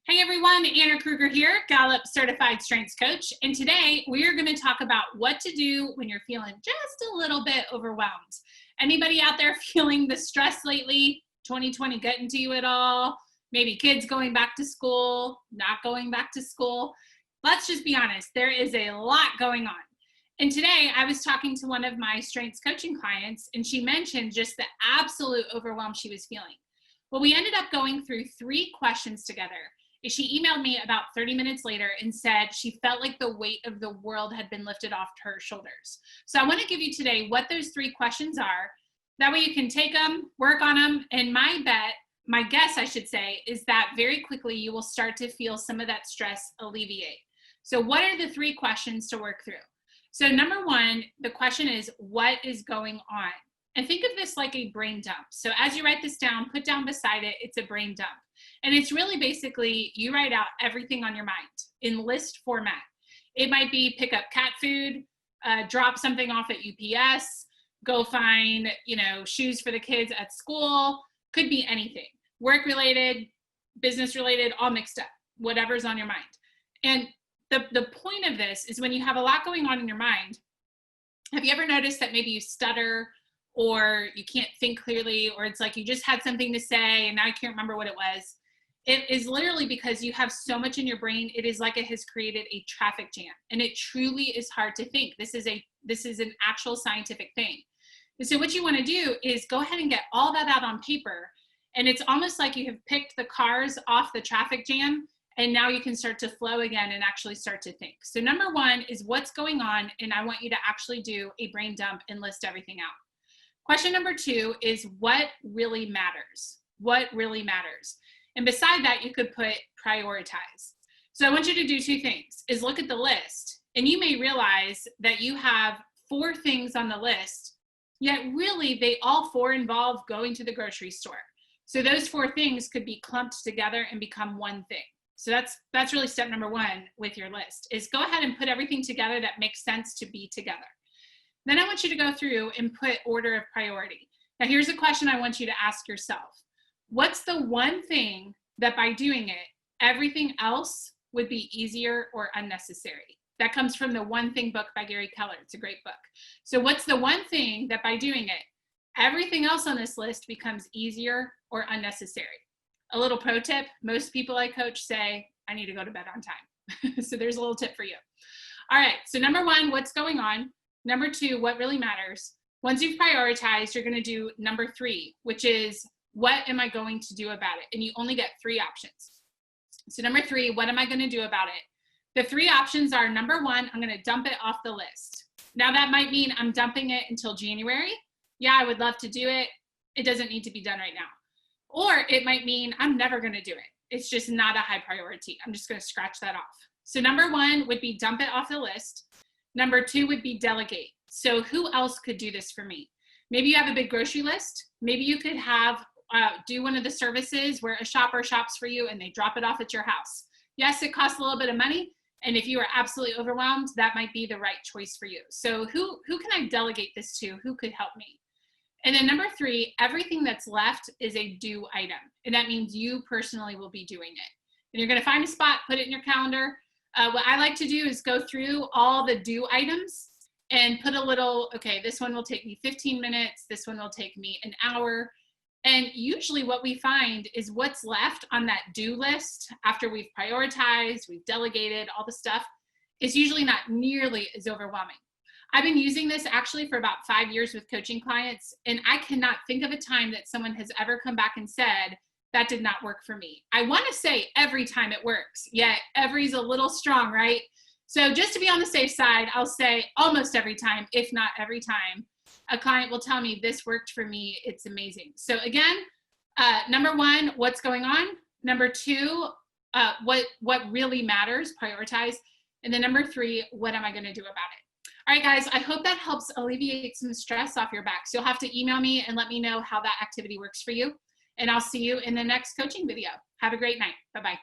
Hey everyone, Anna Kruger here, Gallup Certified Strengths Coach, and today we are going to talk about what to do when you're feeling just a little bit overwhelmed. Anybody out there feeling the stress lately? 2020 getting to you at all? Maybe kids going back to school, not going back to school? Let's just be honest, there is a lot going on. And today I was talking to one of my strengths coaching clients, and she mentioned just the absolute overwhelm she was feeling. Well, we ended up going through 3 questions together. She emailed me about 30 minutes later and said she felt like the weight of the world had been lifted off her shoulders. So I want to give you today what those 3 questions are. That way you can take them, work on them, and my guess I should say, is that very quickly you will start to feel some of that stress alleviate. So what are the 3 questions to work through? So number 1, the question is, what is going on? And think of this like a brain dump. So as you write this down, put down beside it, it's a brain dump. And it's really basically, you write out everything on your mind in list format. It might be pick up cat food, drop something off at UPS, go find, shoes for the kids at school, could be anything. Work related, business related, all mixed up, whatever's on your mind. And the point of this is when you have a lot going on in your mind, have you ever noticed that maybe you stutter or you can't think clearly, or it's like you just had something to say and now I can't remember what it was? It is literally because you have so much in your brain. It is like it has created a traffic jam, and it truly is hard to think. This is an actual scientific thing. And so what you want to do is go ahead and get all that out on paper, and it's almost like you have picked the cars off the traffic jam, and now you can start to flow again and actually start to think. So number 1 is what's going on, and I want you to actually do a brain dump and list everything out. Question number 2 is what really matters? What really matters? And beside that, you could put prioritize. So I want you to do 2 things, is look at the list, and you may realize that you have 4 things on the list, yet really they all 4 involve going to the grocery store. So those 4 things could be clumped together and become one thing. So that's really step number 1 with your list, is go ahead and put everything together that makes sense to be together. Then I want you to go through and put order of priority. Now here's a question I want you to ask yourself. What's the one thing that by doing it, everything else would be easier or unnecessary? That comes from the One Thing book by Gary Keller. It's a great book. So what's the one thing that by doing it, everything else on this list becomes easier or unnecessary? A little pro tip, most people I coach say, I need to go to bed on time. So there's a little tip for you. All right, so number 1, what's going on? Number 2, what really matters? Once you've prioritized, you're gonna do number 3, which is, what am I going to do about it? And you only get 3 options. So number 3, what am I going to do about it? The 3 options are, number 1, I'm going to dump it off the list. Now that might mean I'm dumping it until January. Yeah, I would love to do it. It doesn't need to be done right now. Or it might mean I'm never going to do it. It's just not a high priority. I'm just going to scratch that off. So number 1 would be dump it off the list. Number 2 would be delegate. So who else could do this for me? Maybe you have a big grocery list. Maybe you could have do one of the services where a shopper shops for you and they drop it off at your house. Yes, it costs a little bit of money, and if you are absolutely overwhelmed, that might be the right choice for you. So who can I delegate this to? Who could help me? And then number 3, everything that's left is a do item, and that means you personally will be doing it. And you're going to find a spot, put it in your calendar. What I like to do is go through all the do items and put a little, okay, this one will take me 15 minutes, this one will take me an hour. And usually what we find is what's left on that do list after we've prioritized, we've delegated all the stuff, is usually not nearly as overwhelming. I've been using this actually for about 5 years with coaching clients, and I cannot think of a time that someone has ever come back and said, that did not work for me. I want to say every time it works, yet every's a little strong, right? So just to be on the safe side, I'll say almost every time, if not every time, a client will tell me this worked for me. It's amazing. So again, number 1, what's going on? Number 2, what really matters, prioritize. And then number 3, what am I going to do about it? All right, guys, I hope that helps alleviate some stress off your back. So you'll have to email me and let me know how that activity works for you. And I'll see you in the next coaching video. Have a great night. Bye-bye.